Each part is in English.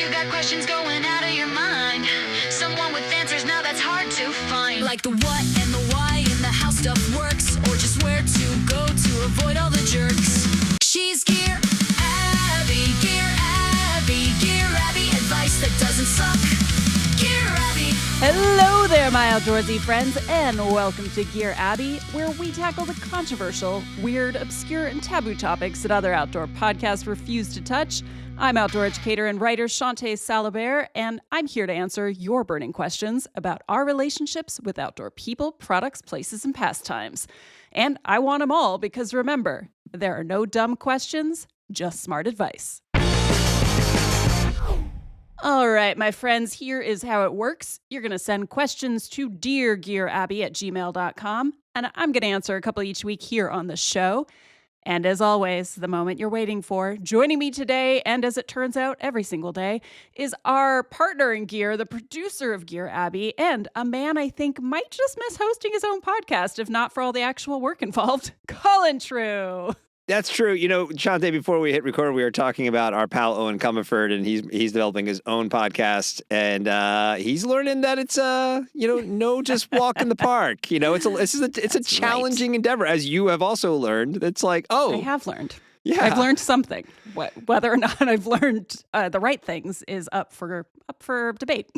You got questions going out of your mind. Someone with answers now that's hard to find. Like the what and the why and the how stuff works, or just where to go to avoid all the jerks. She's Gear Abby, Gear Abby, advice that doesn't suck. Gear Abby. Hello there, my outdoorsy friends, and welcome to Gear Abby, where we tackle the controversial, weird, obscure, and taboo topics that other outdoor podcasts refuse to touch. I'm outdoor educator and writer Shawnté Salabert, and I'm here to answer your burning questions about our relationships with outdoor people, products, places, and pastimes. And I want them all because remember, there are no dumb questions, just smart advice. All right, my friends, here is how it works. You're going to send questions to deargearabby@gmail.com, and I'm going to answer a couple each week here on the show. And as always, the moment you're waiting for, joining me today, and as it turns out, every single day, is our partner in gear, the producer of Gear Abby, and a man I think might just miss hosting his own podcast, if not for all the actual work involved, Colin True. That's true. You know, Shawnté, before we hit record, we were talking about our pal Owen Comerford, and he's developing his own podcast, and he's learning that it's no just walk in the park. You know, it's a challenging endeavor, as you have also learned. It's like, I have learned. Yeah, I've learned something. Whether or not I've learned the right things is up for debate.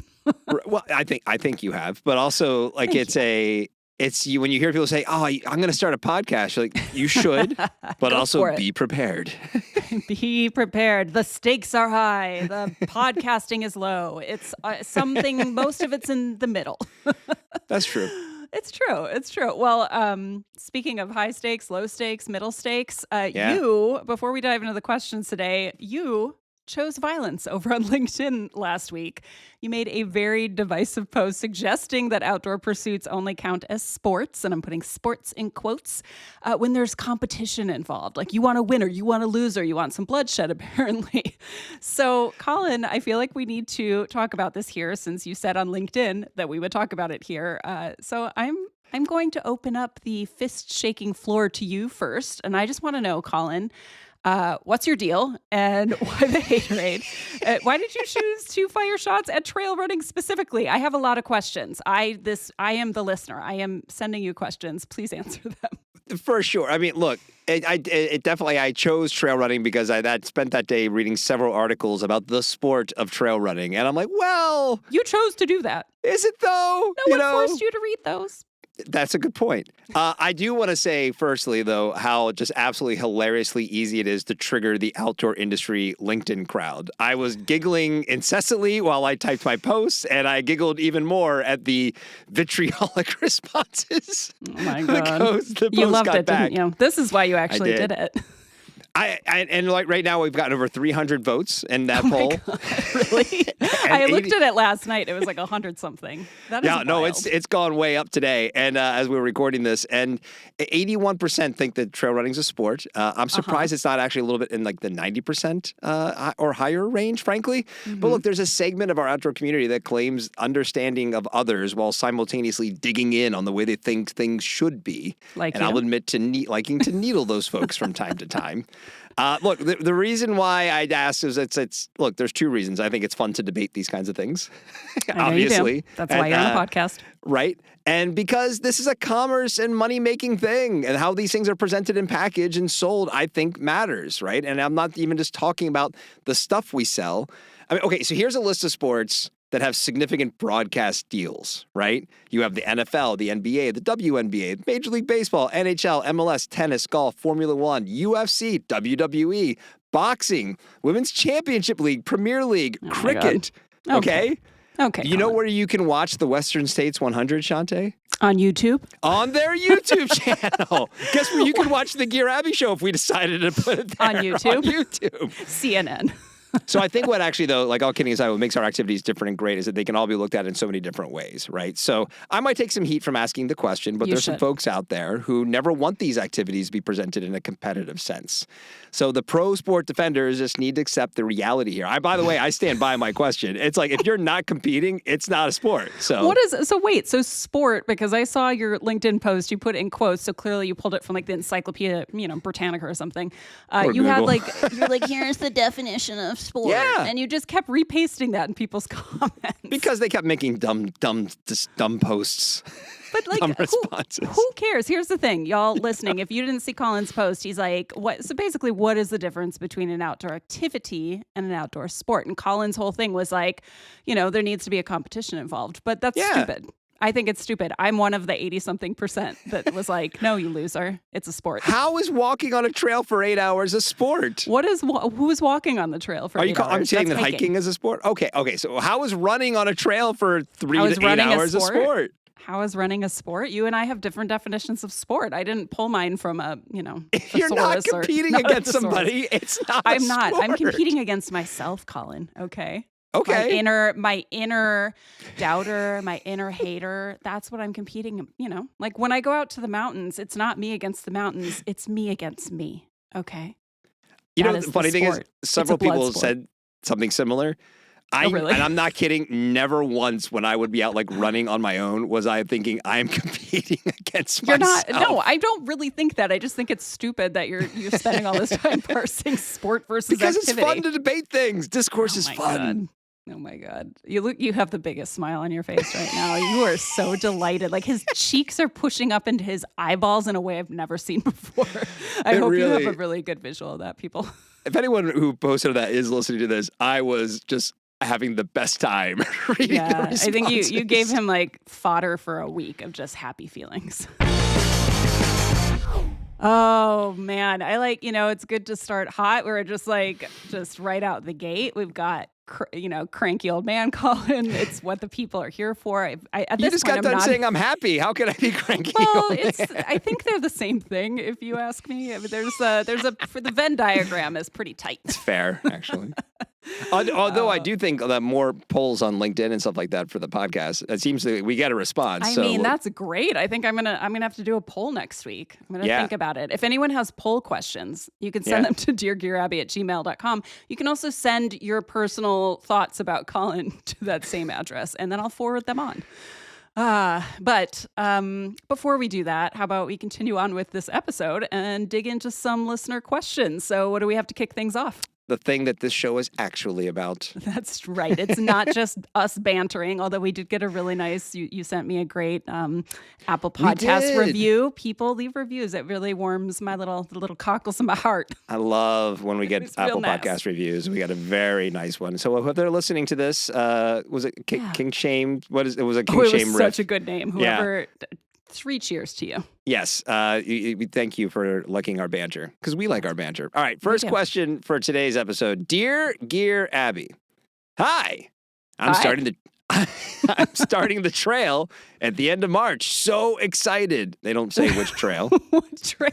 Well, I think you have, but also like It's you when you hear people say, I'm going to start a podcast, you're like, you should, but also be prepared. Be prepared. The stakes are high. The podcasting is low. It's something, most of it's in the middle. That's true. It's true. Well, speaking of high stakes, low stakes, middle stakes, you, before we dive into the questions today, you chose violence over on LinkedIn last week. You made a very divisive post suggesting that outdoor pursuits only count as sports, and I'm putting sports in quotes, when there's competition involved. Like you want to win or you want to lose or you want some bloodshed, apparently. So, Colin, I feel like we need to talk about this here since you said on LinkedIn that we would talk about it here. So I'm going to open up the fist-shaking floor to you first, and I just want to know, Colin, what's your deal and why the haterade? Why did you choose to fire shots at trail running specifically? I have a lot of questions. I am the listener. I am sending you questions. Please answer them. For sure. I mean, look, I chose trail running because I spent that day reading several articles about the sport of trail running. And I'm like, well, you chose to do that. Is it though? No one forced you to read those. That's a good point. I do want to say, firstly, though, how just absolutely hilariously easy it is to trigger the outdoor industry LinkedIn crowd. I was giggling incessantly while I typed my posts, and I giggled even more at the vitriolic responses. Oh, my God. The you post loved got it, back. didn't you? This is why you actually did it. And like right now we've gotten over 300 votes in that poll. God, really? I looked at it last night. It was like 100 something. That is wild. No, it's gone way up today. And as we were recording this, and 81% think that trail running is a sport. I'm surprised it's not actually a little bit in like the 90% or higher range, frankly. Mm-hmm. But look, there's a segment of our outdoor community that claims understanding of others while simultaneously digging in on the way they think things should be. I'll admit to liking to needle those folks from time to time. Look, the reason why I'd asked is look, there's two reasons. I think it's fun to debate these kinds of things, obviously. You do. That's why you're on a podcast. Right. And because this is a commerce and money-making thing, and how these things are presented and packaged and sold, I think matters, right? And I'm not even just talking about the stuff we sell. I mean, okay, so here's a list of sports that have significant broadcast deals, right? You have the NFL, the NBA, the WNBA, Major League Baseball, NHL, MLS, tennis, golf, Formula One, UFC, WWE, boxing, Women's Championship League, Premier League, cricket. Okay? Okay. You know where you can watch the Western States 100, Shawnté? On YouTube? On their YouTube channel. Guess where you can watch the Gear Abby show if we decided to put it there? On YouTube? On YouTube. CNN. So I think what actually, though, like all kidding aside, what makes our activities different and great is that they can all be looked at in so many different ways, right? So I might take some heat from asking the question, but there's some folks out there who never want these activities to be presented in a competitive sense. So the pro sport defenders just need to accept the reality here. By the way, I stand by my question. It's like, if you're not competing, it's not a sport. So so sport, because I saw your LinkedIn post, you put it in quotes. So clearly you pulled it from like the Encyclopedia, Britannica or something. Or you had Google. you're like, here's the definition of sport. Yeah. And you just kept repasting that in people's comments. Because they kept making dumb posts. But like, dumb responses. Who cares? Here's the thing, y'all listening. If you didn't see Colin's post, he's like, "What?" So basically, what is the difference between an outdoor activity and an outdoor sport? And Colin's whole thing was like, there needs to be a competition involved. But that's stupid. I think it's stupid. I'm one of the 80-something% that was like, no, you loser. It's a sport. How is walking on a trail for 8 hours a sport? Who's walking on the trail for 8 hours? I'm saying that hiking is a sport? Okay. So how is running on a trail for 3 to 8 hours a sport? How is running a sport? You and I have different definitions of sport. I didn't pull mine from a, If you're not competing against somebody, it's not I'm not. I'm competing against myself, Colin. Okay. Okay. My inner doubter, my inner hater. That's what I'm competing. Like when I go out to the mountains, it's not me against the mountains. It's me against me. Okay. The funny thing is, several people said something similar. Really? And I'm not kidding. Never once when I would be out like running on my own was I thinking I'm competing against myself. You're not. No, I don't really think that. I just think it's stupid that you're spending all this time parsing sport versus because activity. It's fun to debate things. Discourse is fun. God. Oh my God. You have the biggest smile on your face right now. You are so delighted. Like his cheeks are pushing up into his eyeballs in a way I've never seen before. I hope you have a really good visual of that, people. If anyone who posted that is listening to this, I was just having the best time reading the responses. I think you gave him like fodder for a week of just happy feelings. Oh man, I like, it's good to start hot. We're just right out the gate. We've got cranky old man Colin. It's what the people are here for. You just got done saying I'm happy. How can I be cranky? Well, I think they're the same thing. If you ask me, I mean, for the Venn diagram is pretty tight. It's fair, actually. Although I do think that more polls on LinkedIn and stuff like that for the podcast, it seems that we get a response. I mean, that's great. I think I'm gonna have to do a poll next week. I'm gonna think about it. If anyone has poll questions, you can send them to deargearabby@gmail.com. You can also send your personal thoughts about Colin to that same address, and then I'll forward them on. But before we do that, how about we continue on with this episode and dig into some listener questions? So what do we have to kick things off? The thing that this show is actually about. That's right. It's not just us bantering, although we did get a really nice, you sent me a great Apple Podcast review. People leave reviews. It really warms the little cockles in my heart. I love when we get Apple Podcast reviews. We got a very nice one. So if they're listening to this, was it King Shame? It was a King Shame riff. Such a good name. Whoever... 3 cheers to you. Yes. We thank you for liking our banter because we like our banter. All right. First question for today's episode. Dear Gear Abby. Hi. I'm starting the trail at the end of March. So excited. They don't say which trail. What trail?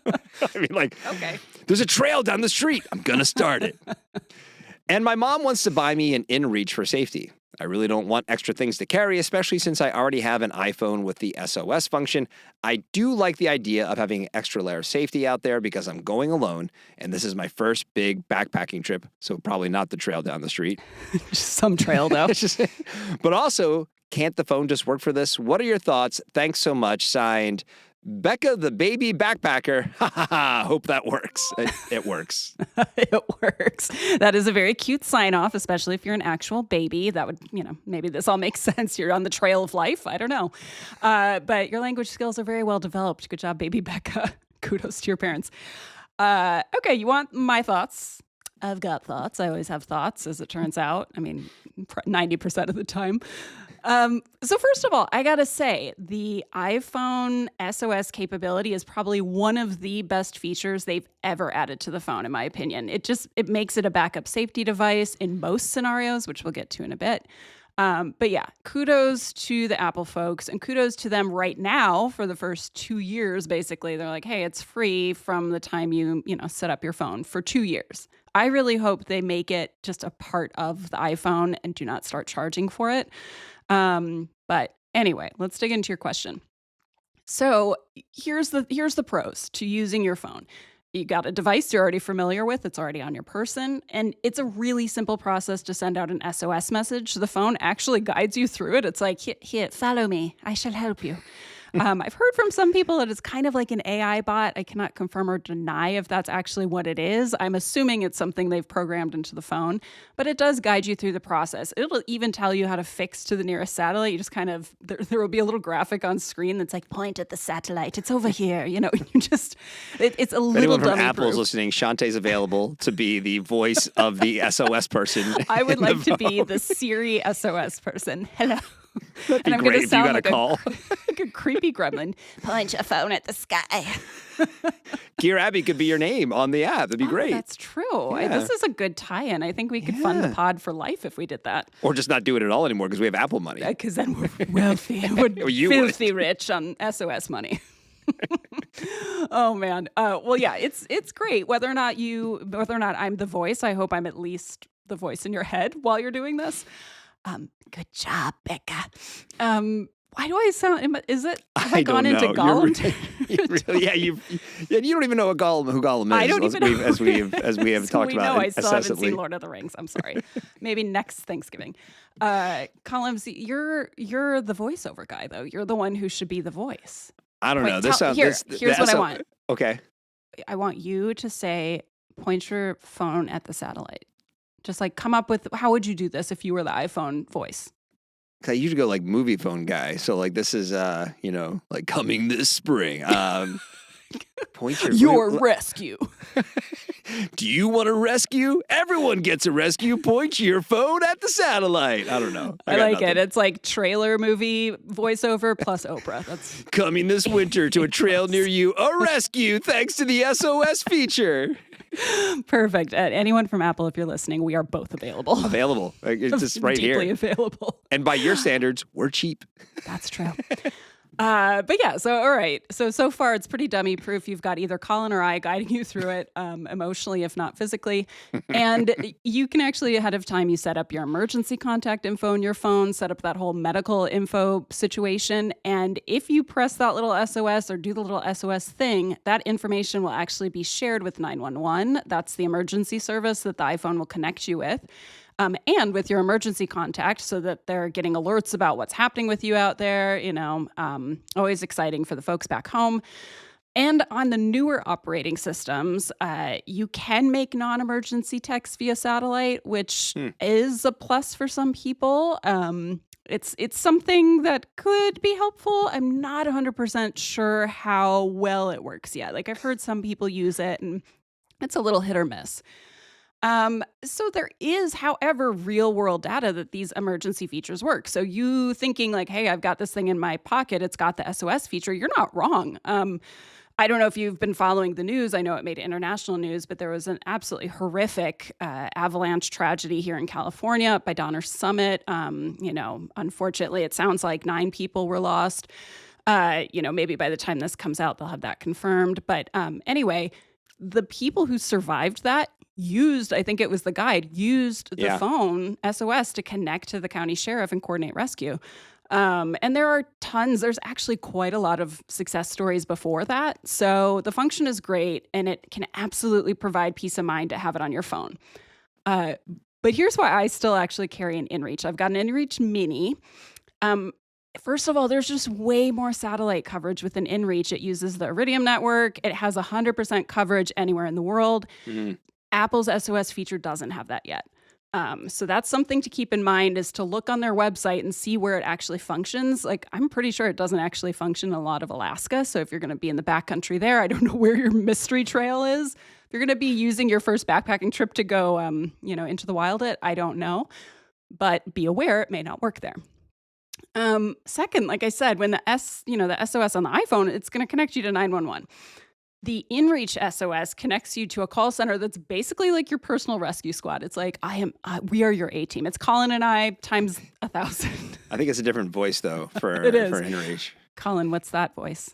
I mean, okay. There's a trail down the street. I'm going to start it. And my mom wants to buy me an InReach for safety. I really don't want extra things to carry, especially since I already have an iPhone with the SOS function. I do like the idea of having an extra layer of safety out there because I'm going alone, and this is my first big backpacking trip, so probably not the trail down the street. Just some trail, though. But also, can't the phone just work for this? What are your thoughts? Thanks so much. Signed, Becca the baby backpacker. Ha ha ha. Hope that works. It works. It works. That is a very cute sign off, especially if you're an actual baby. That would, maybe this all makes sense. You're on the trail of life. I don't know. But your language skills are very well developed. Good job, baby Becca. Kudos to your parents. Okay, you want my thoughts? I've got thoughts. I always have thoughts, as it turns out. I mean, 90% of the time. So first of all, I gotta say the iPhone SOS capability is probably one of the best features they've ever added to the phone, in my opinion. It makes it a backup safety device in most scenarios, which we'll get to in a bit. But yeah, kudos to the Apple folks and kudos to them right now for the first 2 years. Basically, they're like, hey, it's free from the time you set up your phone for 2 years. I really hope they make it just a part of the iPhone and do not start charging for it. But anyway, let's dig into your question. So here's the pros to using your phone. You got a device you're already familiar with. It's already on your person. And it's a really simple process to send out an SOS message. The phone actually guides you through it. It's like, here, follow me. I shall help you. I've heard from some people that it's kind of like an AI bot. I cannot confirm or deny if that's actually what it is. I'm assuming it's something they've programmed into the phone, but it does guide you through the process. It'll even tell you how to fix to the nearest satellite. You just kind of, there will be a little graphic on screen that's like, point at the satellite. It's over here. You just, it's a little dummy-proof. Anyone from Apple's listening, Shawnté's available to be the voice of the SOS person. I would like to be the Siri SOS person. Hello. That'd be great if you got a call. Like a creepy gremlin. Point your phone at the sky. Deargearabby could be your name on the app. That'd be great. That's true. Yeah. This is a good tie-in. I think we could fund the pod for life if we did that. Or just not do it at all anymore because we have Apple money. Because then we're wealthy. We're filthy rich on SOS money. Oh man. Well, yeah, it's great. Whether or not I'm the voice, I hope I'm at least the voice in your head while you're doing this. Good job, Becca. Why do I sound? Is it? Have I gone into Gollum? You don't even know who Gollum is. I don't even know. As we have talked about. I still haven't seen Lord of the Rings. I'm sorry. Maybe next Thanksgiving. Colin, you're the voiceover guy though. You're the one who should be the voice. I don't know. Here's what I want. Okay. I want you to say, point your phone at the satellite. Just like come up with, how would you do this if you were the iPhone voice? I usually go like movie phone guy. So like this is, like coming this spring. Point your rescue. Do you want a rescue? Everyone gets a rescue. Point your phone at the satellite. I don't know. I like it. It's like trailer movie voiceover plus Oprah. That's coming this winter to a trail near you. A rescue thanks to the SOS feature. Perfect. Anyone from Apple, if you're listening, we are both available. Available. It's just right here. Deeply available. And by your standards, we're cheap. That's true. But yeah, so all right. So far it's pretty dummy proof. You've got either Colin or I guiding you through it emotionally, if not physically. And you can actually, ahead of time, you set up your emergency contact info in your phone, set up that whole medical info situation. And if you press that little SOS or do the little SOS thing, that information will actually be shared with 911. That's the emergency service that the iPhone will connect you with. And with your emergency contact so that they're getting alerts about what's happening with you out there, always exciting for the folks back home. And on the newer operating systems, you can make non-emergency texts via satellite, which is a plus for some people. It's something that could be helpful. I'm not 100% sure how well it works yet. Like I've heard some people use it and it's a little hit or miss. So there is, however, real world data that these emergency features work. So you thinking like, hey, I've got this thing in my pocket, it's got the SOS feature, you're not wrong. I don't know if you've been following the news. I know it made international news, but there was an absolutely horrific avalanche tragedy here in California by Donner Summit. Unfortunately, it sounds like 9 people were lost. Maybe by the time this comes out, they'll have that confirmed. But anyway, the people who survived that used the phone SOS to connect to the county sheriff and coordinate rescue. And there are tons. There's actually quite a lot of success stories before that. So the function is great, and it can absolutely provide peace of mind to have it on your phone. But here's why I still actually carry an InReach. I've got an InReach Mini. First of all, there's just way more satellite coverage with an InReach. It uses the Iridium network. It has 100% coverage anywhere in the world. Mm-hmm. Apple's SOS feature doesn't have that yet. So that's something to keep in mind, is to look on their website and see where it actually functions. Like, I'm pretty sure it doesn't actually function in a lot of Alaska. So if you're going to be in the backcountry there, I don't know where your mystery trail is. If you're going to be using your first backpacking trip to go, into the wild, I don't know. But be aware it may not work there. Second, like I said, when the SOS on the iPhone, it's going to connect you to 911. The InReach SOS connects you to a call center that's basically like your personal rescue squad. It's like, we are your A-team. It's Colin and I times 1,000. I think it's a different voice though for InReach. Colin, what's that voice?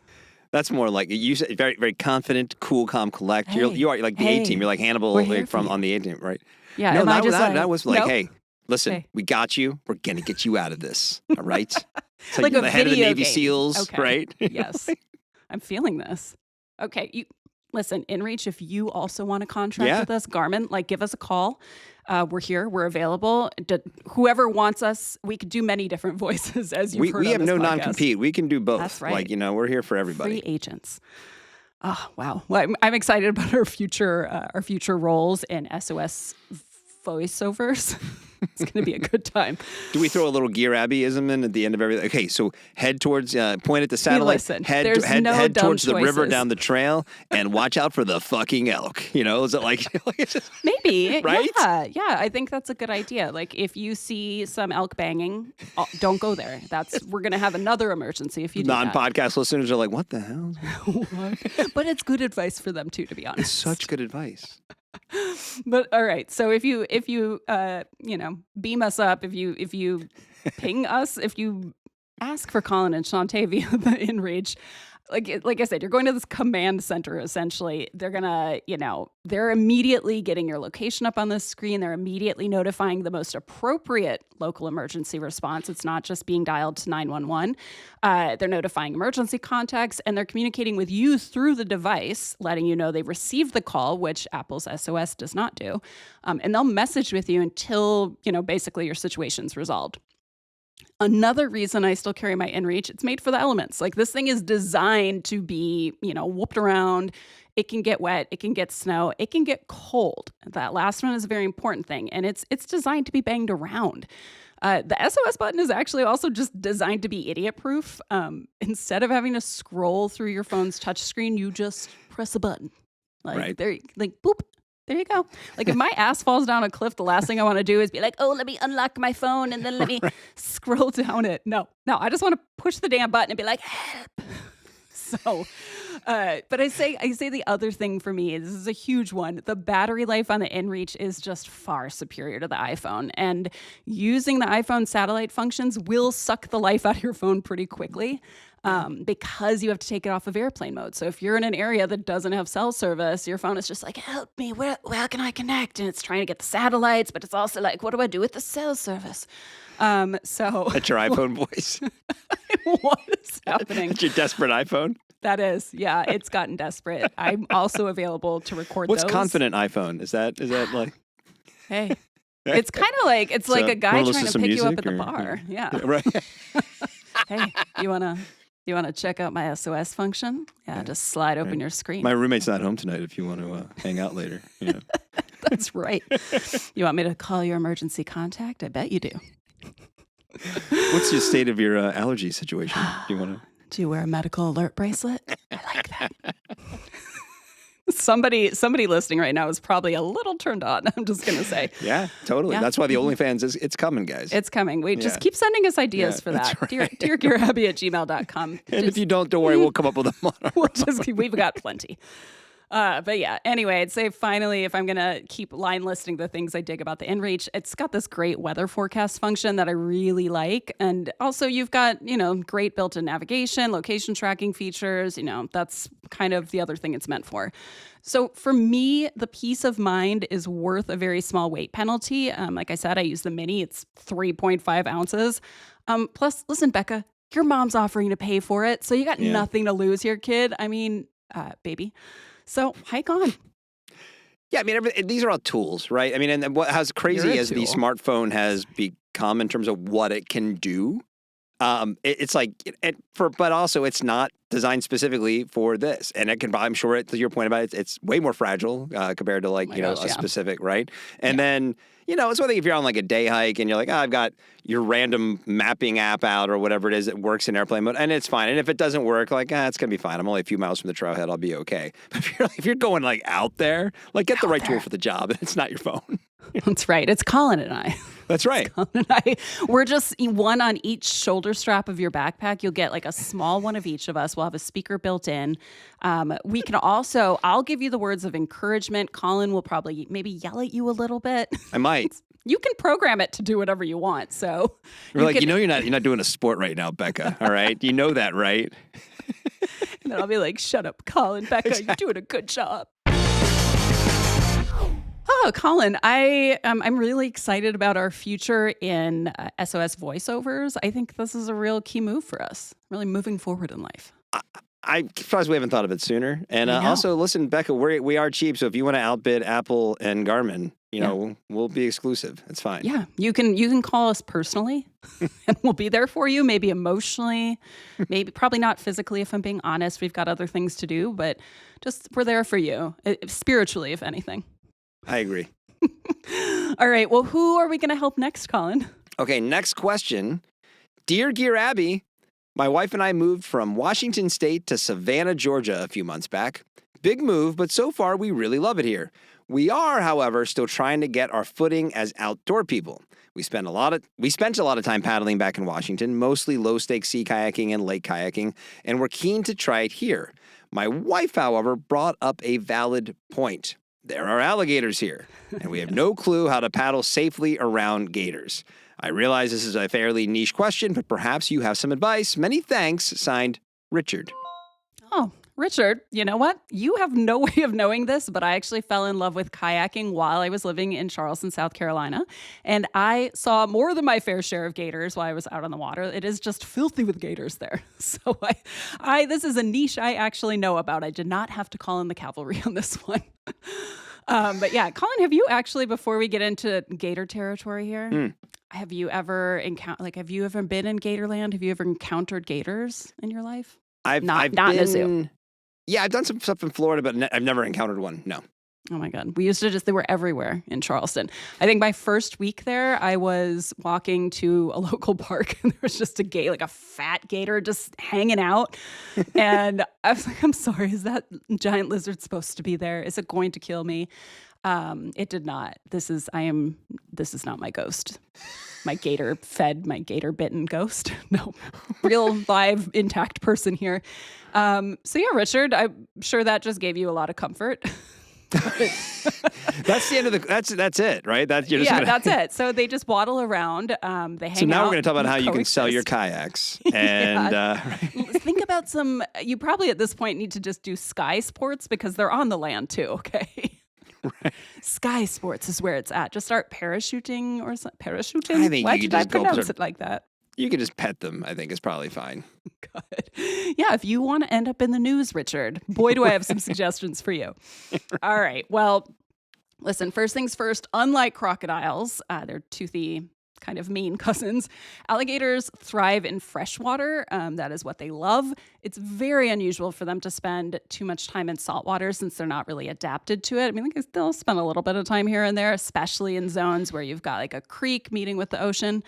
That's more like, you said very, very confident, cool, calm, collect. Hey, you are like the A-team. You're like Hannibal on the A-team, right? Yeah. No, that was like, nope. Hey, listen, we got you. We're going to get you out of this. All right? So like you're a the head of the Navy game. SEALs, Okay. right? Yes. I'm feeling this. Okay. listen, InReach, if you also want to contract with us, Garmin, like give us a call. We're here. We're available. Whoever wants us, we could do many different voices, as you've heard We have on this no podcast. non-compete. We can do both. That's right. Like, we're here for everybody. Free agents. Oh, wow. Well, I'm excited about our future roles in SOS voiceovers. It's going to be a good time. Do we throw a little gearabbyism in at the end of everything? Okay, so head towards, point at the satellite, listen, head towards the river down the trail, and watch out for the fucking elk. Is it like it's just, maybe, right? Yeah. I think that's a good idea. Like if you see some elk banging, don't go there. We're going to have another emergency if you do non-podcast listeners are like, what the hell? But it's good advice for them too, to be honest. It's such good advice. But all right, so if you beam us up, if you ping us, if you ask for Colin and Shawnté via the InReach, like I said, you're going to this command center. Essentially, they're immediately getting your location up on the screen. They're immediately notifying the most appropriate local emergency response. It's not just being dialed to 911. They're notifying emergency contacts, and they're communicating with you through the device, letting you know they've received the call, which Apple's SOS does not do. And they'll message with you until, basically your situation's resolved. Another reason I still carry my InReach, it's made for the elements. Like this thing is designed to be, whooped around. It can get wet. It can get snow. It can get cold. That last one is a very important thing. And it's designed to be banged around. The SOS button is actually also just designed to be idiot-proof. Instead of having to scroll through your phone's touchscreen, you just press a button. Boop. There you go. Like if my ass falls down a cliff, the last thing I want to do is be like, oh, let me unlock my phone and then let me scroll down it. No, I just want to push the damn button and be like, help. So, but I say the other thing for me, this is a huge one. The battery life on the InReach is just far superior to the iPhone. And using the iPhone satellite functions will suck the life out of your phone pretty quickly. Because you have to take it off of airplane mode. So if you're in an area that doesn't have cell service, your phone is just like, help me, where can I connect? And it's trying to get the satellites, but it's also like, what do I do with the cell service? That's your iPhone voice. What is happening? That's your desperate iPhone. That is, yeah, it's gotten desperate. I'm also available to record What's those. confident iPhone? Is that like? Hey, it's kind of like, it's like a guy trying to pick you up at the bar. Yeah. Right. Hey, you want to check out my SOS function? Yeah, just slide open your screen. My roommate's not home tonight if you want to hang out later. That's right. You want me to call your emergency contact? I bet you do. What's the state of your allergy situation? Do you wear a medical alert bracelet? I like that. Somebody listening right now is probably a little turned on. I'm just going to say. Yeah, totally. Yeah. That's why the OnlyFans it's coming, guys. It's coming. Just keep sending us ideas for that. Right. deargearabby@gmail.com. And if you don't worry, we'll come up with them on our we've got plenty. But yeah, anyway, I'd say finally, if I'm going to keep line listing the things I dig about the InReach, it's got this great weather forecast function that I really like. And also you've got, great built-in navigation, location tracking features, that's kind of the other thing it's meant for. So for me, the peace of mind is worth a very small weight penalty. Like I said, I use the mini. It's 3.5 ounces. Plus, listen, Becca, your mom's offering to pay for it. So you got nothing to lose here, kid. I mean, baby. So hike on. Yeah, I mean, these are all tools, right? I mean, and how's crazy as the smartphone has become in terms of what it can do, it's like, but also it's not designed specifically for this. And it can, I'm sure, to your point about it, it's way more fragile compared to a specific, right? And then, it's one thing if you're on like a day hike and you're like, I've got your random mapping app out or whatever it is that works in airplane mode, and it's fine. And if it doesn't work, like, it's going to be fine. I'm only a few miles from the trailhead. I'll be okay. But if you're going like out there, like get the right tool for the job. It's not your phone. That's right. It's Colin and I. That's right. Colin and I. We're just one on each shoulder strap of your backpack. You'll get like a small one of each of us. We'll have a speaker built in. We can also, I'll give you the words of encouragement. Colin will probably maybe yell at you a little bit. I might. You can program it to do whatever you want. So you're you're not doing a sport right now, Becca. All right. You know that, right? And then I'll be like, shut up, Colin. Becca, you're doing a good job. Oh, Colin, I'm really excited about our future in SOS voiceovers. I think this is a real key move for us, really moving forward in life. I'm surprised we haven't thought of it sooner. And I know. also, listen, Becca, we are cheap. So if you want to outbid Apple and Garmin, we'll be exclusive. It's fine. Yeah, you can call us personally, and we'll be there for you. Maybe emotionally, probably not physically. If I'm being honest, we've got other things to do, but just we're there for you, spiritually, if anything. I agree. All right. Well, who are we going to help next, Colin? Okay. Next question, deargearabby. My wife and I moved from Washington State to Savannah, Georgia a few months back. Big move, but so far we really love it here. We are, however, still trying to get our footing as outdoor people. We spent a lot of time paddling back in Washington, mostly low-stakes sea kayaking and lake kayaking, and we're keen to try it here. My wife, however, brought up a valid point. There are alligators here, and we have no clue how to paddle safely around gators. I realize this is a fairly niche question, but perhaps you have some advice. Many thanks. Signed, Richard. Oh, Richard, you know what? You have no way of knowing this, but I actually fell in love with kayaking while I was living in Charleston, South Carolina. And I saw more than my fair share of gators while I was out on the water. It is just filthy with gators there. So this is a niche I actually know about. I did not have to call in the cavalry on this one. But yeah, Colin, have you actually, before we get into gator territory here, have you ever been in Gatorland? Have you ever encountered gators in your life? I've not been, in a zoo. Yeah, I've done some stuff in Florida, but I've never encountered one. No. Oh my God. they were everywhere in Charleston. I think my first week there, I was walking to a local park and there was just a fat gator just hanging out. And I was like, I'm sorry, is that giant lizard supposed to be there? Is it going to kill me? It did not. This is not my ghost. My gator bitten ghost. No, real live intact person here. So yeah, Richard, I'm sure that just gave you a lot of comfort. That's the end of that's it, right? That's it. So they just waddle around. They hang out. So now we're going to talk about how you can sell your kayaks. And think about you probably at this point need to just do sky sports because they're on the land too. Okay. Right. Sky sports is where it's at. Just start parachuting or parachuting. I think Why did I pronounce it like that? You can just pet them. I think is probably fine. Good. Yeah, if you want to end up in the news, Richard, boy, do I have some suggestions for you. All right. Well, listen, first things first, unlike crocodiles, they're toothy, kind of mean cousins. Alligators thrive in freshwater. That is what they love. It's very unusual for them to spend too much time in saltwater since they're not really adapted to it. I mean, they'll spend a little bit of time here and there, especially in zones where you've got like a creek meeting with the ocean.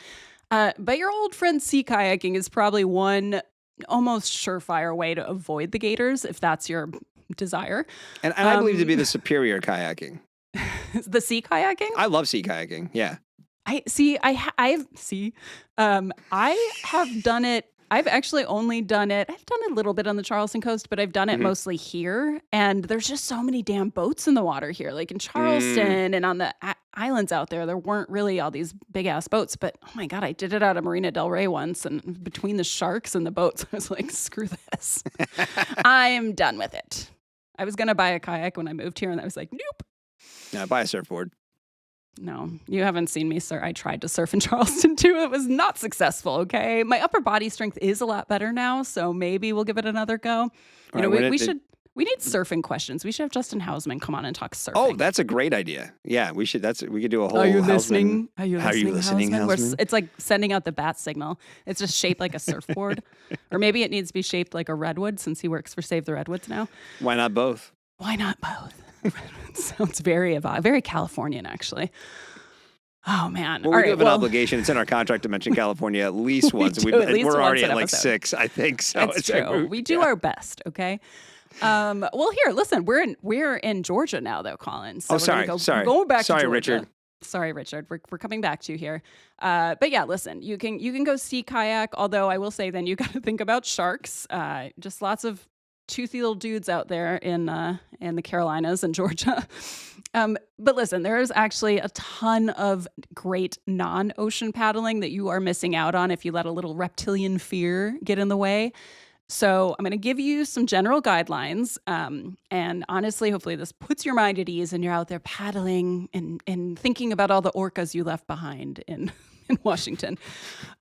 But your old friend sea kayaking is probably one almost surefire way to avoid the gators if that's your desire. And I believe to be the superior kayaking. The sea kayaking? I love sea kayaking. Yeah. I have done it. I've actually only done it. I've done it a little bit on the Charleston coast, but I've done it mostly here. And there's just so many damn boats in the water here. Like in Charleston and on the islands out there weren't really all these big ass boats. But oh my God, I did it out of Marina Del Rey once. And between the sharks and the boats, I was like, screw this. I'm done with it. I was going to buy a kayak when I moved here and I was like, nope. Yeah, buy a surfboard. No, you haven't seen me, sir. I tried to surf in Charleston too. It was not successful, okay? My upper body strength is a lot better now, so maybe we'll give it another go. We need surfing questions. We should have Justin Hausman come on and talk surfing. Oh, that's a great idea. Yeah, we could do a whole Are you Hausman. listening? Are you listening, Hausman? It's like sending out the bat signal. It's just shaped like a surfboard. Or maybe it needs to be shaped like a redwood since he works for Save the Redwoods now. Why not both? Why not both? Sounds very Californian, actually. Oh, man. Well, we do have an obligation. It's in our contract to mention California at least once. We're already at like 6, I think. So that's true. We do our best, okay? Well, here, listen. We're in Georgia now, though, Colin. So sorry. Going back to Georgia. Richard. Sorry, Richard. We're coming back to you here. But yeah, listen. You can go sea kayak. Although I will say, then you got to think about sharks. Just lots of toothy little dudes out there in the Carolinas and Georgia. But listen, there is actually a ton of great non-ocean paddling that you are missing out on if you let a little reptilian fear get in the way. So I'm going to give you some general guidelines. And honestly, hopefully this puts your mind at ease and you're out there paddling and thinking about all the orcas you left behind in in Washington.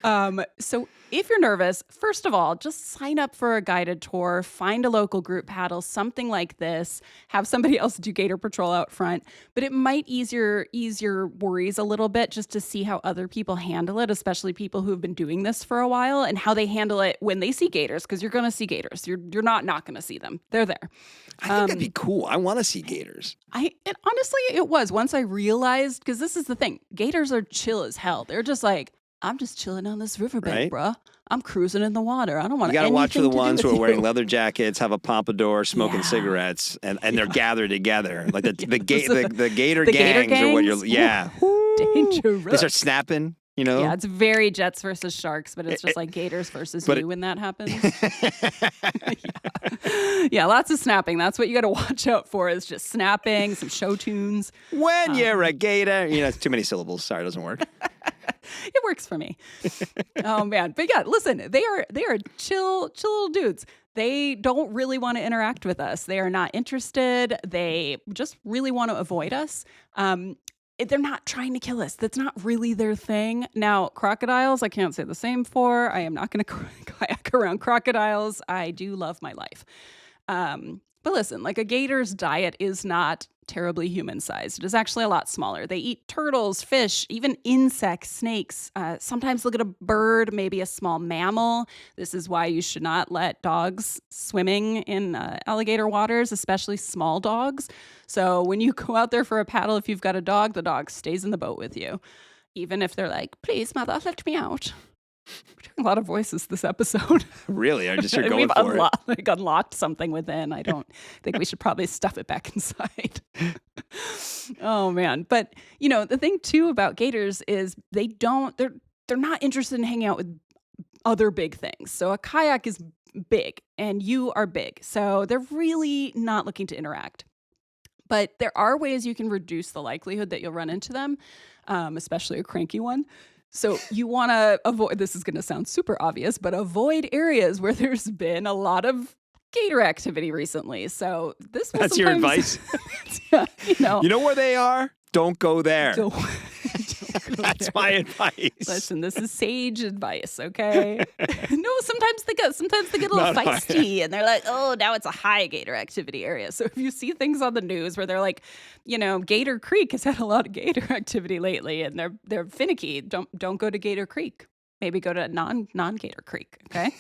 So if you're nervous, first of all, just sign up for a guided tour, find a local group paddle, something like this, have somebody else do gator patrol out front. But it might ease your worries a little bit just to see how other people handle it, especially people who have been doing this for a while, and how they handle it when they see gators, because you're going to see gators. You're not going to see them. They're there. I think that'd be cool. I want to see gators. Honestly, it was once I realized, because this is the thing, gators are chill as hell. They're just like, I'm just chilling on this riverbank, bruh. I'm cruising in the water. I don't want to. You got to watch for the ones who are wearing leather leather jackets, have a pompadour, smoking cigarettes, and they're gathered together. Like the gator gangs are what you're. Yeah, dangerous. They start snapping. Yeah, it's very Jets versus Sharks, but it's just like Gators versus you when that happens. Yeah, lots of snapping. That's what you got to watch out for, is just snapping, some show tunes. When you're a gator. It's too many syllables. Sorry, it doesn't work. It works for me. Oh, man. But yeah, listen, they are chill little dudes. They don't really want to interact with us. They are not interested. They just really want to avoid us. They're not trying to kill us. That's not really their thing. Now, crocodiles, I can't say the same for. I am not going to kayak around crocodiles. I do love my life. But listen, like a gator's diet is not terribly human-sized. It is actually a lot smaller. They eat turtles, fish, even insects, snakes. Sometimes look at a bird, maybe a small mammal. This is why you should not let dogs swimming in alligator waters, especially small dogs. So when you go out there for a paddle, if you've got a dog, the dog stays in the boat with you. Even if they're like, please, mother, let me out. We're doing a lot of voices this episode. Really? I just you're going We've for it. Unlocked something within. I don't think we should probably stuff it back inside. Oh, man. But, the thing, too, about gators is they're not interested in hanging out with other big things. So a kayak is big and you are big. So they're really not looking to interact. But there are ways you can reduce the likelihood that you'll run into them, especially a cranky one. So you want to avoid, this is going to sound super obvious, but avoid areas where there's been a lot of gator activity recently. So this will That's your advice? You know where they are? Don't go there. Don't go That's there. my advice. Listen, this is sage advice, okay? No, sometimes they get a little feisty and they're like, oh, now it's a high gator activity area. So if you see things on the news where they're like, Gator Creek has had a lot of gator activity lately and they're finicky, don't go to Gator Creek. Maybe go to non-Gator Creek, okay?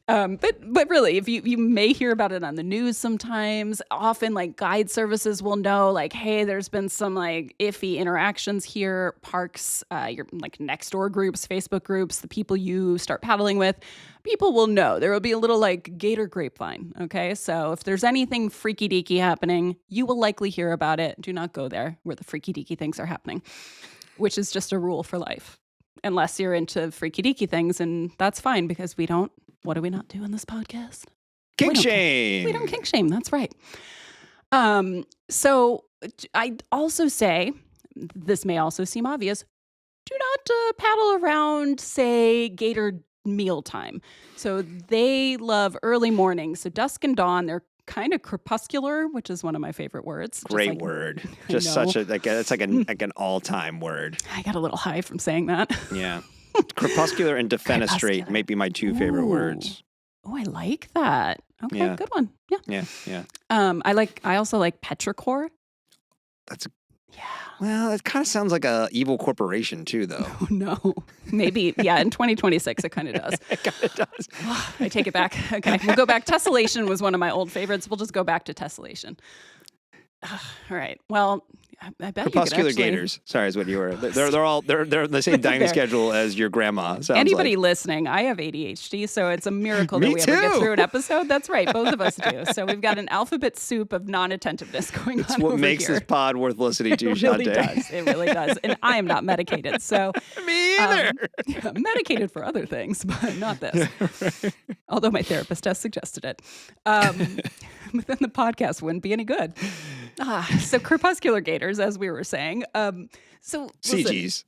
But really, if you may hear about it on the news sometimes, often like guide services will know like, hey, there's been some like iffy interactions here. Parks, your like next door groups, Facebook groups, the people you start paddling with, people will know. There will be a little like gator grapevine. Okay, so if there's anything freaky deaky happening, you will likely hear about it. Do not go there where the freaky deaky things are happening, which is just a rule for life. Unless you're into freaky deaky things, and that's fine because we don't. What do we not do in this podcast? Kink shame. We don't kink shame. That's right. So I'd also say, this may also seem obvious, do not paddle around, say, gator mealtime. So they love early mornings. So dusk and dawn, they're kind of crepuscular, which is one of my favorite words. Great word. Just such a, it's like an all-time word. I got a little high from saying that. Yeah. Crepuscular and defenestrate may be my two favorite words. Oh, I like that. Okay, Yeah. good one. Yeah. Yeah. I also like petrichor. Well, it kind of sounds like a evil corporation too, though. Oh, no. Maybe, yeah, in 2026, it kind of does. It kind of does. I take it back. Okay, we'll go back. Tessellation was one of my old favorites. We'll just go back to tessellation. All right. Well, I bet Crepuscular you could actually... gators. Sorry, is what you were. They're the same dining schedule as your grandma. Anybody listening, I have ADHD, so it's a miracle that Me we ever get too. through an episode. That's right, both of us do. So we've got an alphabet soup of non-attentiveness going It's on what over makes here. this pod worth listening to, It really Shawnté. does. It really does. And I am not medicated, so Me either. I'm medicated for other things, but not this. Although my therapist has suggested it. But then the podcast wouldn't be any good. So crepuscular gators, as we were saying. CGs.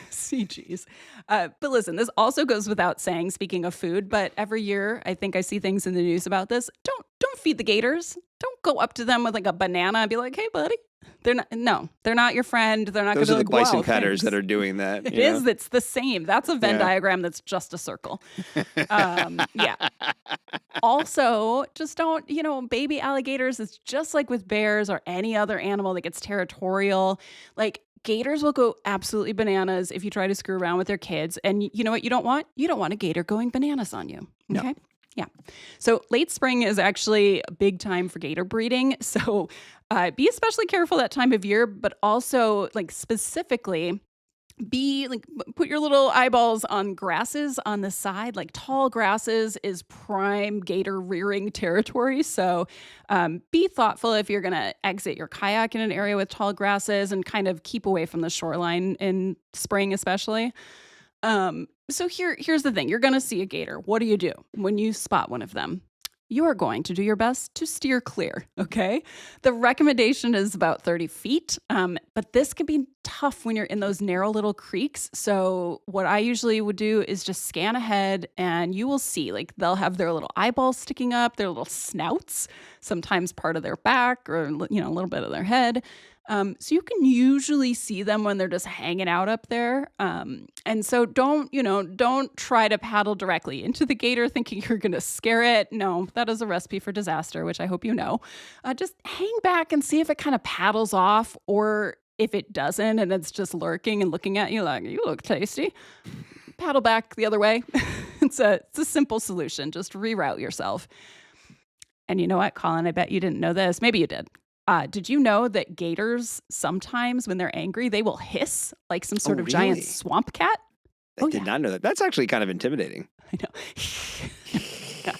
CGs. But listen, this also goes without saying, speaking of food, but every year I think I see things in the news about this. Don't feed the gators. Don't go up to them with like a banana and be like, hey, buddy, They're not your friend. They're not going Those to are be the like, bison wow, petters thanks. that are doing that. It is. It's the same. That's a Venn diagram that's just a circle. Yeah. Also, just don't, baby alligators, it's just like with bears or any other animal that gets territorial. Like gators will go absolutely bananas if you try to screw around with their kids. And you know what you don't want? You don't want a gator going bananas on you. Okay. No. Yeah. So late spring is actually a big time for gator breeding. So be especially careful that time of year, but also like specifically put your little eyeballs on grasses on the side. Like tall grasses is prime gator rearing territory. So be thoughtful if you're going to exit your kayak in an area with tall grasses and kind of keep away from the shoreline in spring, especially. So here's the thing. You're going to see a gator. What do you do when you spot one of them? You are going to do your best to steer clear, okay? The recommendation is about 30 feet, but this can be tough when you're in those narrow little creeks. So what I usually would do is just scan ahead and you will see, like, they'll have their little eyeballs sticking up, their little snouts, sometimes part of their back or, a little bit of their head. So you can usually see them when they're just hanging out up there. And so don't try to paddle directly into the gator thinking you're going to scare it. No, that is a recipe for disaster, which I hope you know. Just hang back and see if it kind of paddles off, or if it doesn't and it's just lurking and looking at you like, you look tasty. Paddle back the other way. It's a simple solution. Just reroute yourself. And you know what, Colin, I bet you didn't know this. Maybe you did. Did you know that gators sometimes, when they're angry, they will hiss like some sort of giant swamp cat? I did not know that. That's actually kind of intimidating. I know.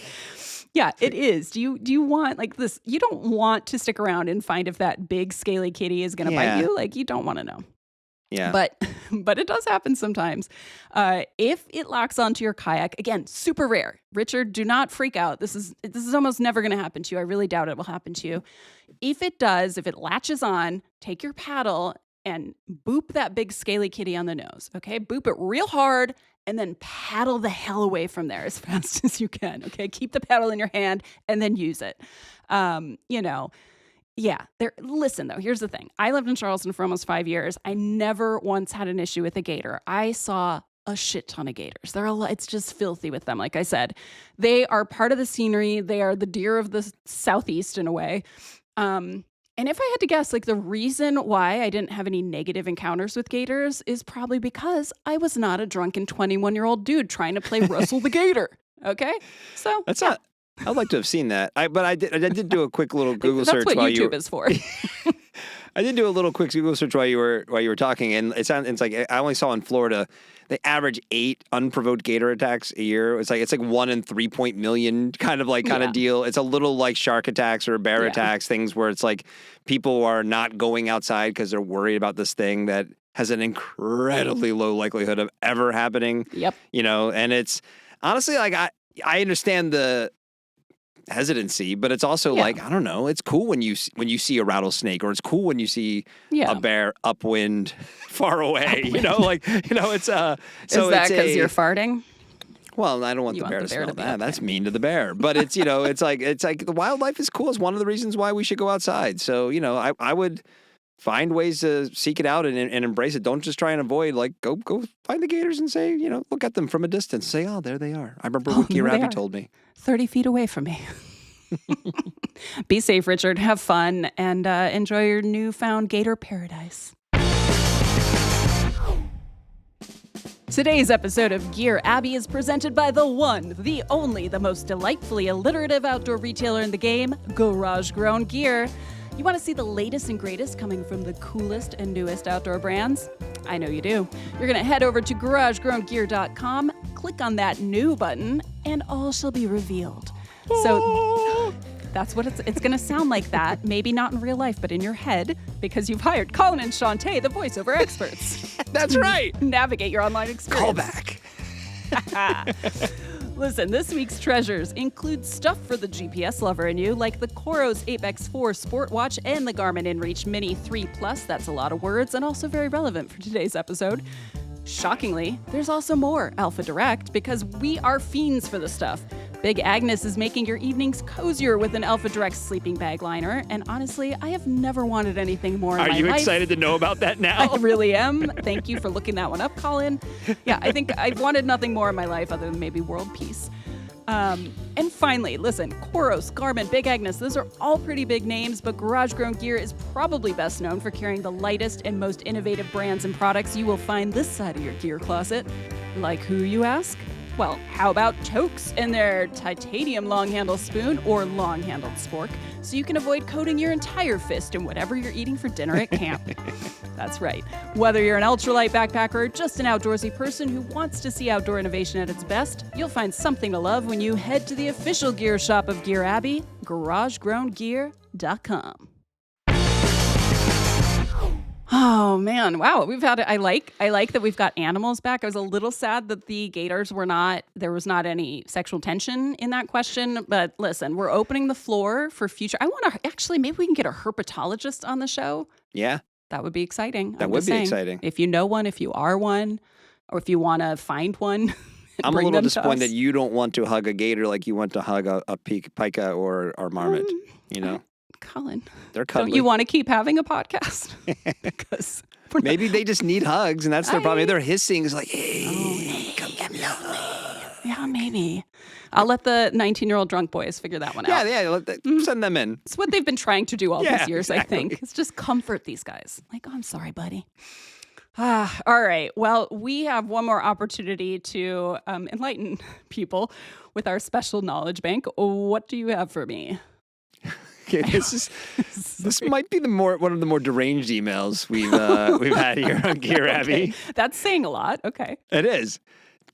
Yeah, it is. Do you want like this? You don't want to stick around and find if that big scaly kitty is going to bite you. Like, you don't want to know. Yeah. But it does happen sometimes. If it locks onto your kayak, again, super rare. Richard, do not freak out. This is almost never going to happen to you. I really doubt it will happen to you. If it does, if it latches on, take your paddle and boop that big scaly kitty on the nose. Okay, boop it real hard and then paddle the hell away from there as fast as you can. Okay, keep the paddle in your hand and then use it. Yeah. Listen, though, here's the thing. I lived in Charleston for almost 5 years. I never once had an issue with a gator. I saw a shit ton of gators. It's just filthy with them. Like I said, they are part of the scenery. They are the deer of the Southeast in a way. And if I had to guess, like, the reason why I didn't have any negative encounters with gators is probably because I was not a drunken 21-year-old dude trying to play Russell the Gator. Okay? So that's not. I'd like to have seen that. I did do a quick little Google search while while YouTube is for. I did do a little quick Google search while you were talking, and it's like I only saw in Florida they average 8 unprovoked gator attacks a year. It's like 1 in 3 million kind of deal. It's a little like shark attacks or bear attacks, things where it's like people are not going outside because they're worried about this thing that has an incredibly low likelihood of ever happening. Yep. And it's honestly like I understand the hesitancy, but it's also like, I don't know, it's cool when you see a rattlesnake, or it's cool when you see a bear upwind far away. It's so is that because you're farting? Well, I don't want the bear to smell that. That's mean to the bear. But it's it's like the wildlife is cool. It's one of the reasons why we should go outside. So I would find ways to seek it out and embrace it. Don't just try and avoid. Like, go find the gators and say, look at them from a distance. Say, oh, there they are. I remember what deargearabby told me. 30 feet away from me. Be safe, Richard. Have fun and enjoy your newfound gator paradise. Today's episode of Gear Abby is presented by the one, the only, the most delightfully alliterative outdoor retailer in the game, Garage Grown Gear. You want to see the latest and greatest coming from the coolest and newest outdoor brands? I know you do. You're going to head over to garagegrowngear.com, click on that new button, and all shall be revealed. So that's what it's going to sound like that. Maybe not in real life, but in your head, because you've hired Colin and Shawnté, the voiceover experts. That's right. Navigate your online experience. Call back. Listen, this week's treasures include stuff for the GPS lover in you, like the Coros Apex 4 Sport Watch and the Garmin InReach Mini 3 Plus. That's a lot of words and also very relevant for today's episode. Shockingly, there's also more Alpha Direct because we are fiends for the stuff. Big Agnes is making your evenings cozier with an Alpha Direct sleeping bag liner. And honestly, I have never wanted anything more in my life. Are you excited to know about that now? I really am. Thank you for looking that one up, Colin. Yeah, I think I've wanted nothing more in my life other than maybe world peace. And finally, listen, Koros, Garmin, Big Agnes, those are all pretty big names, but Garage Grown Gear is probably best known for carrying the lightest and most innovative brands and products you will find this side of your gear closet. Like who, you ask? Well, how about Tokes and their titanium long-handled spoon or long-handled spork, so you can avoid coating your entire fist in whatever you're eating for dinner at camp. That's right. Whether you're an ultralight backpacker or just an outdoorsy person who wants to see outdoor innovation at its best, you'll find something to love when you head to the official gear shop of Gear Abbey, garagegrowngear.com. Oh man, wow. We've had I like that we've got animals back. I was a little sad that the gators there was not any sexual tension in that question, but listen, we're opening the floor for future. I want to actually, maybe we can get a herpetologist on the show. Yeah. That would be exciting. That would be exciting. If you know one, if you are one, or if you want to find one. I'm a little disappointed that you don't want to hug a gator like you want to hug a pika or marmot, you know? Colin, they're cuddly. Don't you want to keep having a podcast? Because maybe they just need hugs, and that's their problem. Maybe they're hissing. It's like, hey, come get me. Yeah, maybe. I'll let the 19-year-old drunk boys figure that one out. Yeah. Send them in. It's what they've been trying to do all these years, exactly. I think. It's just comfort these guys. Like, oh, I'm sorry, buddy. All right. Well, we have one more opportunity to enlighten people with our special knowledge bank. What do you have for me? Okay, this might be one of the more deranged emails we've had here on Gear Abbey. Okay. That's saying a lot. Okay. It is.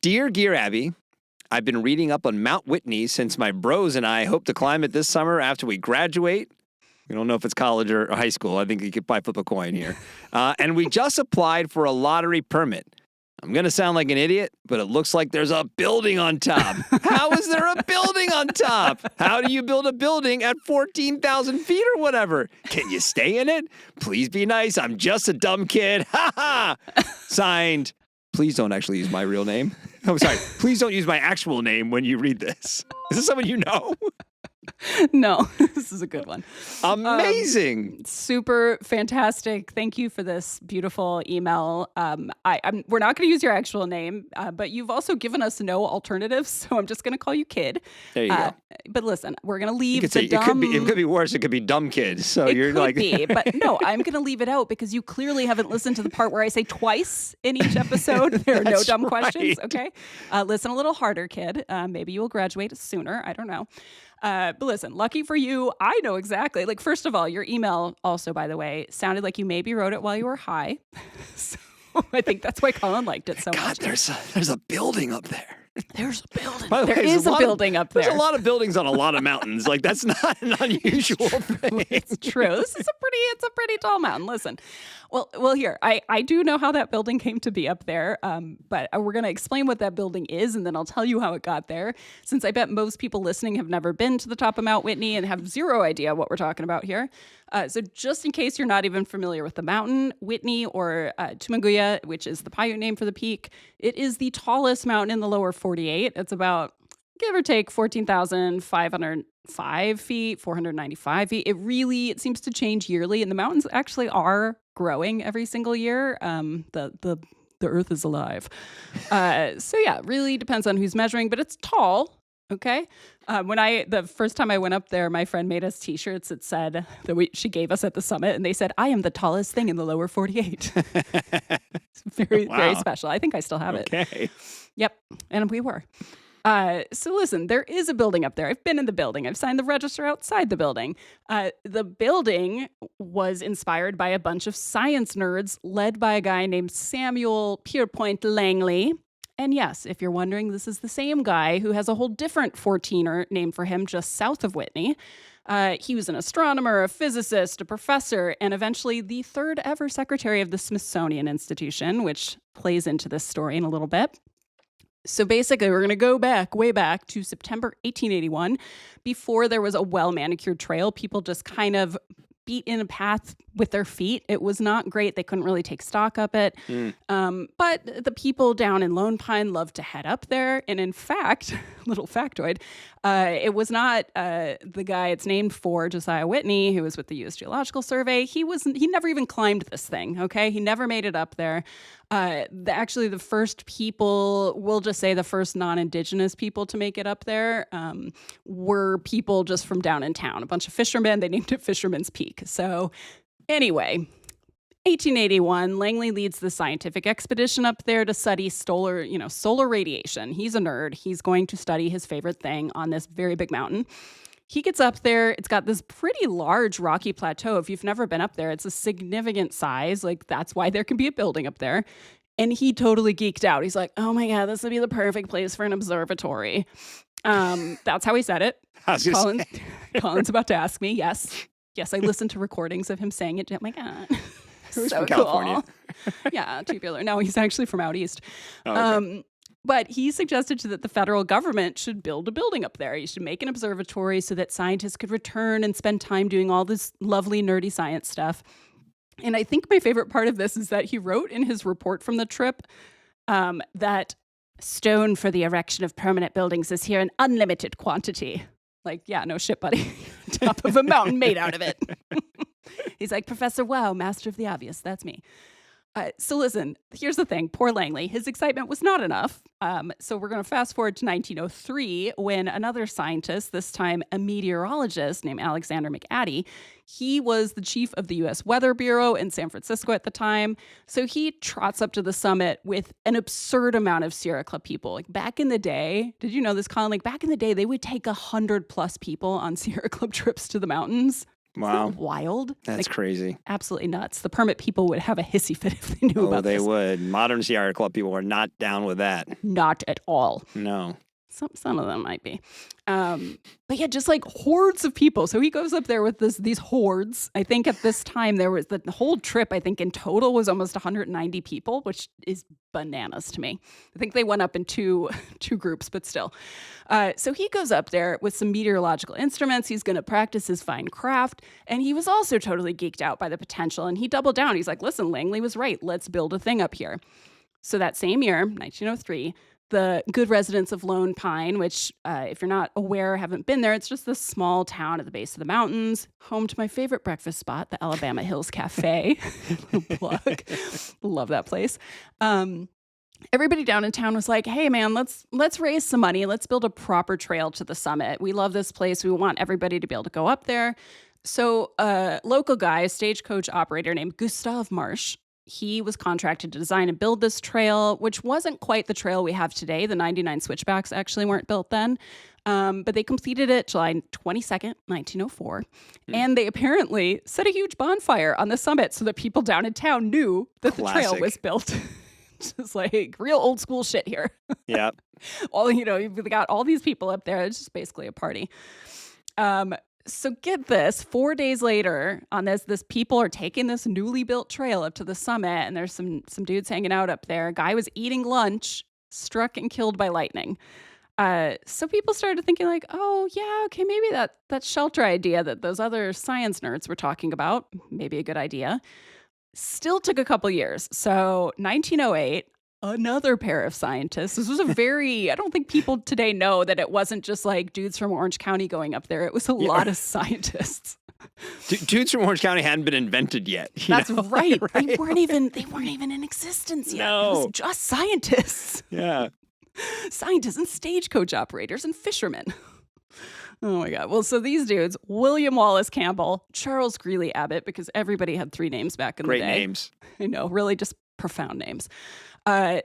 Dear Gear Abbey, I've been reading up on Mount Whitney since my bros and I hope to climb it this summer after we graduate. We don't know if it's college or high school. I think you could probably flip a coin here. And we just applied for a lottery permit. I'm going to sound like an idiot, but it looks like there's a building on top. How is there a building on top? How do you build a building at 14,000 feet or whatever? Can you stay in it? Please be nice. I'm just a dumb kid. Ha ha. Signed, please don't actually use my real name. I'm sorry. Please don't use my actual name when you read this. Is this someone you know? No, this is a good one. Amazing. Super fantastic. Thank you for this beautiful email. We're not going to use your actual name, but you've also given us no alternatives, so I'm just going to call you Kid. There you go. But listen, we're going to leave the dumb... It could be worse. It could be Dumb Kid. So you're like... It could be, but no, I'm going to leave it out because you clearly haven't listened to the part where I say twice in each episode, there are no dumb questions, okay? Listen a little harder, Kid. Maybe you will graduate sooner. I don't know. But listen, lucky for you, I know exactly. Like, first of all, your email also, by the way, sounded like you maybe wrote it while you were high. So I think that's why Colin liked it so much. There's a building up there. There's a building. By the way, there is a building up there. There's a lot of buildings on a lot of mountains. Like, that's not an unusual thing. It's true. It's a pretty tall mountain. Listen. Well, here, I do know how that building came to be up there, but we're going to explain what that building is, and then I'll tell you how it got there, since I bet most people listening have never been to the top of Mount Whitney and have zero idea what we're talking about here. So just in case you're not even familiar with the mountain, Whitney, or Tumunguya, which is the Paiute name for the peak, it is the tallest mountain in the lower 48. It's about, give or take, 14,505 feet, 495 feet. It seems to change yearly, and the mountains actually are growing every single year. The earth is alive. So yeah, really depends on who's measuring, but it's tall. Okay. The first time I went up there, my friend made us t-shirts that said she gave us at the summit, and they said, "I am the tallest thing in the lower 48. It's very, very special. I think I still have it. Okay. Yep. And we were. So listen, there is a building up there. I've been in the building. I've signed the register outside the building. The building was inspired by a bunch of science nerds led by a guy named Samuel Pierpoint Langley. And yes, if you're wondering, this is the same guy who has a whole different 14er named for him just south of Whitney. He was an astronomer, a physicist, a professor, and eventually the third ever secretary of the Smithsonian Institution, which plays into this story in a little bit. So basically, we're going to go way back to September 1881, before there was a well-manicured trail. People just kind of beat in a path with their feet. It was not great. They couldn't really take stock of it. But the people down in Lone Pine loved to head up there. And in fact, little factoid, it was not the guy it's named for, Josiah Whitney, who was with the U.S. Geological Survey. He never even climbed this thing, okay? He never made it up there. Actually, the first people, we'll just say the first non-Indigenous people to make it up there were people just from down in town, a bunch of fishermen. They named it Fisherman's Peak. So anyway, 1881, Langley leads the scientific expedition up there to study solar radiation. He's a nerd. He's going to study his favorite thing on this very big mountain. He gets up there. It's got this pretty large rocky plateau. If you've never been up there, it's a significant size. Like, that's why there can be a building up there. And he totally geeked out. He's like, oh my God, this would be the perfect place for an observatory. That's how he said it. Colin's about to ask me. Yes, I listened to recordings of him saying it. Oh my God. Who's so from California? Cool. Yeah, tubular. No, he's actually from out east. Oh, okay. But he suggested that the federal government should build a building up there. You should make an observatory so that scientists could return and spend time doing all this lovely, nerdy science stuff. And I think my favorite part of this is that he wrote in his report from the trip that stone for the erection of permanent buildings is here in unlimited quantity. Like, yeah, no shit, buddy. Top of a mountain made out of it. He's like, Professor Wow, master of the obvious. That's me. So listen, here's the thing. Poor Langley, his excitement was not enough. So we're going to fast forward to 1903 when another scientist, this time a meteorologist named Alexander McAdie, he was the chief of the U.S. Weather Bureau in San Francisco at the time. So he trots up to the summit with an absurd amount of Sierra Club people. Like back in the day, did you know this, Colin? Like back in the day, they would take 100+ people on Sierra Club trips to the mountains. Wow. Isn't that wild? That's crazy. Absolutely nuts. The permit people would have a hissy fit if they knew about this. Oh, they would. Modern Sierra Club people are not down with that. Not at all. No. Some of them might be. But yeah, just like hordes of people. So he goes up there with these hordes. I think at this time there was the whole trip, I think in total was almost 190 people, which is bananas to me. I think they went up in two groups, but still. So he goes up there with some meteorological instruments. He's going to practice his fine craft. And he was also totally geeked out by the potential. And he doubled down. He's like, listen, Langley was right. Let's build a thing up here. So that same year, 1903, the good residents of Lone Pine, which if you're not aware, haven't been there, it's just this small town at the base of the mountains, home to my favorite breakfast spot, the Alabama Hills Cafe. Little plug. Love that place. Everybody down in town was like, hey man, let's raise some money. Let's build a proper trail to the summit. We love this place. We want everybody to be able to go up there. So a local guy, a stagecoach operator named Gustav Marsh, he was contracted to design and build this trail, which wasn't quite the trail we have today. The 99 switchbacks actually weren't built then. But they completed it July 22nd, 1904. And they apparently set a huge bonfire on the summit so that people down in town knew that the trail was built. Just like real old school shit here. Yep. You've got all these people up there. It's just basically a party. So get this, 4 days later on this people are taking this newly built trail up to the summit, and there's some dudes hanging out up there. A guy was eating lunch, struck and killed by lightning. So people started thinking like, oh yeah, okay, maybe that shelter idea that those other science nerds were talking about, maybe a good idea. Still took a couple years. So 1908, another pair of scientists. This was I don't think people today know that it wasn't just like dudes from Orange County going up there. It was a lot of scientists. Dudes from Orange County hadn't been invented yet. That's right. They weren't even in existence yet. No. It was just scientists. Yeah. Scientists and stagecoach operators and fishermen. Oh my God. Well, so these dudes, William Wallace Campbell, Charles Greeley Abbott, because everybody had 3 names back in the day. Great names. I know, really just profound names.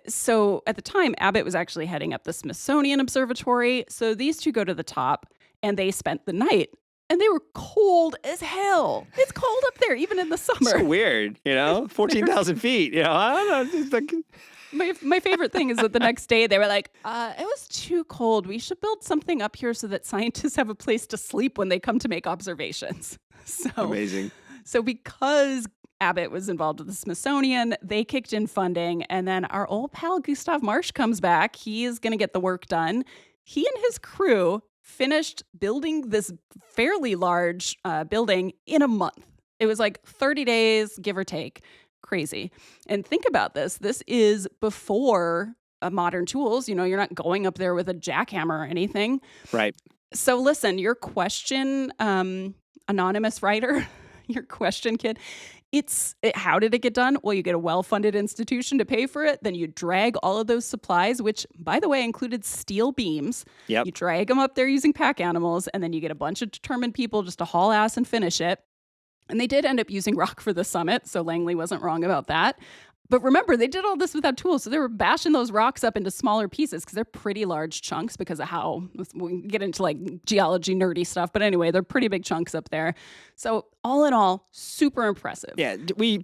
So at the time, Abbott was actually heading up the Smithsonian Observatory. So these two go to the top and they spent the night. And they were cold as hell. It's cold up there, even in the summer. So weird, 14,000 feet. I don't know. It's like... My favorite thing is that the next day they were like, it was too cold. We should build something up here so that scientists have a place to sleep when they come to make observations. So amazing. So because Abbott was involved with the Smithsonian, they kicked in funding. And then our old pal Gustav Marsh comes back. He is going to get the work done. He and his crew finished building this fairly large building in a month. It was like 30 days, give or take. Crazy. And think about this. This is before modern tools. You're not going up there with a jackhammer or anything. Right. So listen, your question, anonymous writer, your question, kid, how did it get done? Well, you get a well-funded institution to pay for it. Then you drag all of those supplies, which, by the way, included steel beams. Yep. You drag them up there using pack animals, and then you get a bunch of determined people just to haul ass and finish it. And they did end up using rock for the summit, so Langley wasn't wrong about that. But remember, they did all this without tools, so they were bashing those rocks up into smaller pieces because they're pretty large chunks because of how we can get into like geology nerdy stuff. But anyway, they're pretty big chunks up there. So all in all, super impressive. Yeah,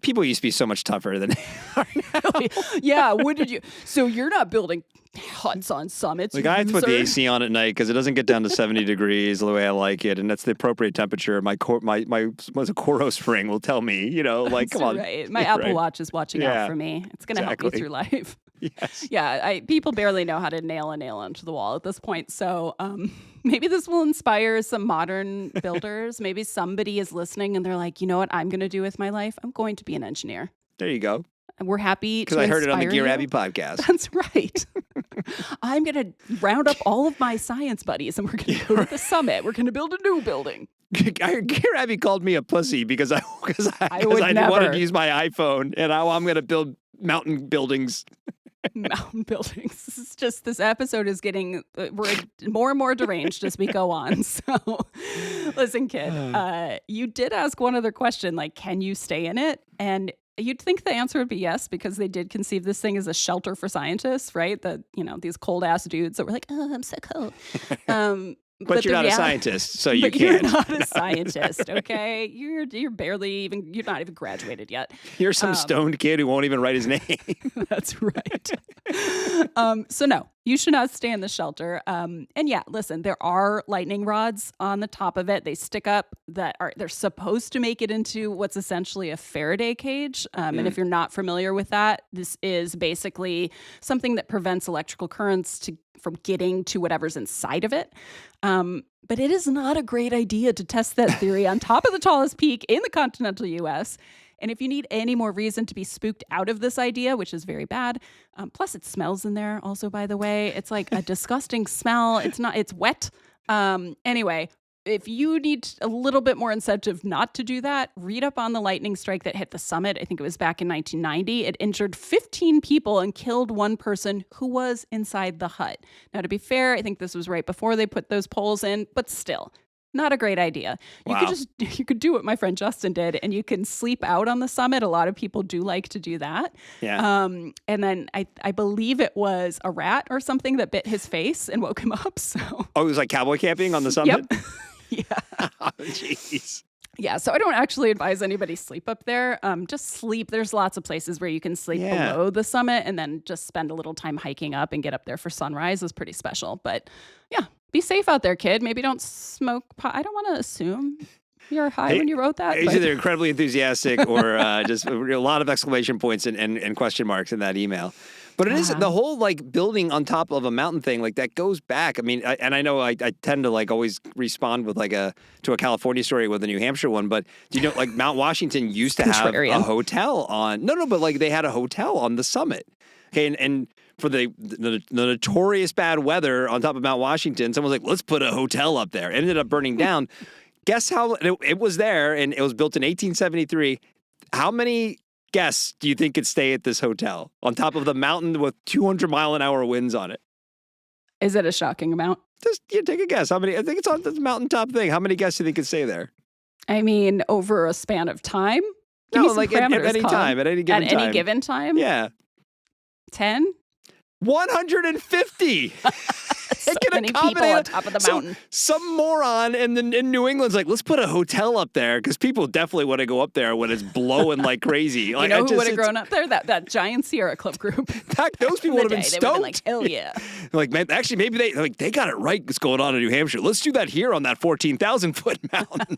people used to be so much tougher than they are now. Yeah, what did you? So you're not building huts on summits. Like, I have to put the AC on at night because it doesn't get down to 70 degrees the way I like it, and that's the appropriate temperature. My Coro spring will tell me, like, come on. Right. My Apple Watch is watching out for me. It's going to help me through life. Yes. Yeah, people barely know how to nail a nail onto the wall at this point. So maybe this will inspire some modern builders. Maybe somebody is listening and they're like, you know what I'm going to do with my life? I'm going to be an engineer. There you go. And we're happy because I heard it on the Deargearabby podcast. That's right. I'm going to round up all of my science buddies and we're going to go to the summit. We're going to build a new building. Deargearabby called me a pussy because I never wanted to use my iPhone, and I'm going to build mountain buildings. Mountain buildings. This episode is getting we're more and more deranged as we go on. So listen, kid, you did ask one other question, like, can you stay in it? And you'd think the answer would be yes, because they did conceive this thing as a shelter for scientists, right? That, these cold ass dudes that were like, oh, I'm so cold. But you're not a scientist, so you can't. You're not a scientist, okay? You're barely even, you're not even graduated yet. You're some stoned kid who won't even write his name. That's right. So no, you should not stay in the shelter. And yeah, listen, there are lightning rods on the top of it. They stick up they're supposed to make it into what's essentially a Faraday cage. And if you're not familiar with that, this is basically something that prevents electrical currents from getting to whatever's inside of it. But it is not a great idea to test that theory on top of the tallest peak in the continental U.S. And if you need any more reason to be spooked out of this idea, which is very bad, plus it smells in there also, by the way. It's like a disgusting smell. It's wet. Anyway, if you need a little bit more incentive not to do that, read up on the lightning strike that hit the summit. I think it was back in 1990. It injured 15 people and killed one person who was inside the hut. Now, to be fair, I think this was right before they put those poles in, but still, not a great idea. Wow. You could do what my friend Justin did, and you can sleep out on the summit. A lot of people do like to do that. Yeah. And then I believe it was a rat or something that bit his face and woke him up. So. Oh, it was like cowboy camping on the summit? Yep. Yeah. Oh, jeez. Yeah, so I don't actually advise anybody sleep up there. Just sleep. There's lots of places where you can sleep below the summit and then just spend a little time hiking up and get up there for sunrise is pretty special. But yeah, be safe out there, kid. Maybe don't smoke pot. I don't want to assume you're high when you wrote that. It's either incredibly enthusiastic or just a lot of exclamation points and question marks in that email. But it is the whole like building on top of a mountain thing, like that goes back. I mean, I know I tend to like always respond with to a California story with a New Hampshire one. But do you know, like Mount Washington used to have a hotel on. No, but like they had a hotel on the summit. Okay, and for the notorious bad weather on top of Mount Washington, someone was like, let's put a hotel up there. It ended up burning down. Guess how it was there, and it was built in 1873. How many guests do you think could stay at this hotel on top of the mountain with 200-mile-an-hour winds on it? Is it a shocking amount? Just take a guess. How many? I think it's on this mountaintop thing. How many guests do you think could stay there? I mean, over a span of time? No, like at any time. At any given time. At any given time? Yeah. 10? 150. So many people on top of the mountain. Some moron in New England's like, let's put a hotel up there because people definitely want to go up there when it's blowing like crazy. Like, you know who would have grown up there? That giant Sierra Club group. Those people would have been stoked. They would have been like, hell yeah. Like, man, actually, maybe they got it right what's going on in New Hampshire. Let's do that here on that 14,000-foot mountain.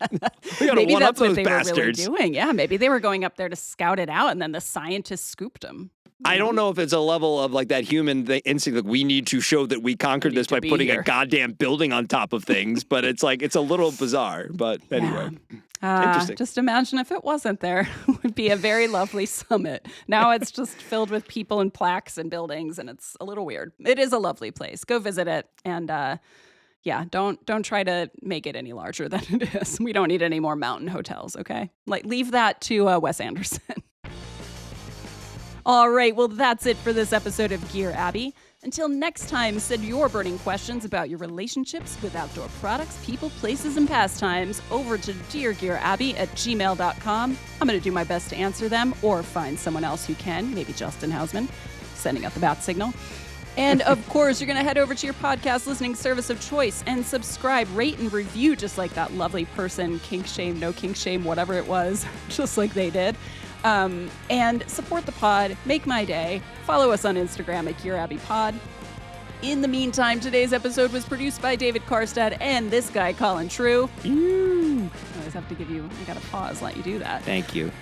We got to one up those bastards. Maybe that's what they were really doing. Yeah, maybe they were going up there to scout it out, and then the scientists scooped them. I don't know if it's a level of like that human instinct, like we need to show that we conquered this by putting a goddamn building on top of things, but it's like, it's a little bizarre, but anyway. Yeah. Interesting. Just imagine if it wasn't there. It would be a very lovely summit. Now it's just filled with people and plaques and buildings, and it's a little weird. It is a lovely place. Go visit it. And don't try to make it any larger than it is. We don't need any more mountain hotels, okay? Like, leave that to Wes Anderson. All right, well, that's it for this episode of Gear Abby. Until next time, send your burning questions about your relationships with outdoor products, people, places, and pastimes over to deargearabby@gmail.com. I'm going to do my best to answer them or find someone else who can, maybe Justin Hausman, sending out the bat signal. And of course, you're going to head over to your podcast listening service of choice and subscribe, rate, and review just like that lovely person, kink shame, no kink shame, whatever it was, just like they did. And support the pod, make my day. Follow us on Instagram at GearAbbyPod. In the meantime, today's episode was produced by David Karstad and this guy, Colin True. I always have to I gotta pause, let you do that. Thank you.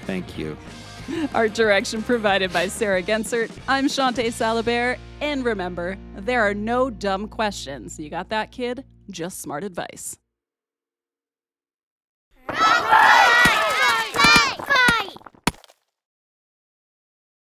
Art direction provided by Sarah Gensert. I'm Shawnté Salabert. And remember, there are no dumb questions. You got that, kid? Just smart advice.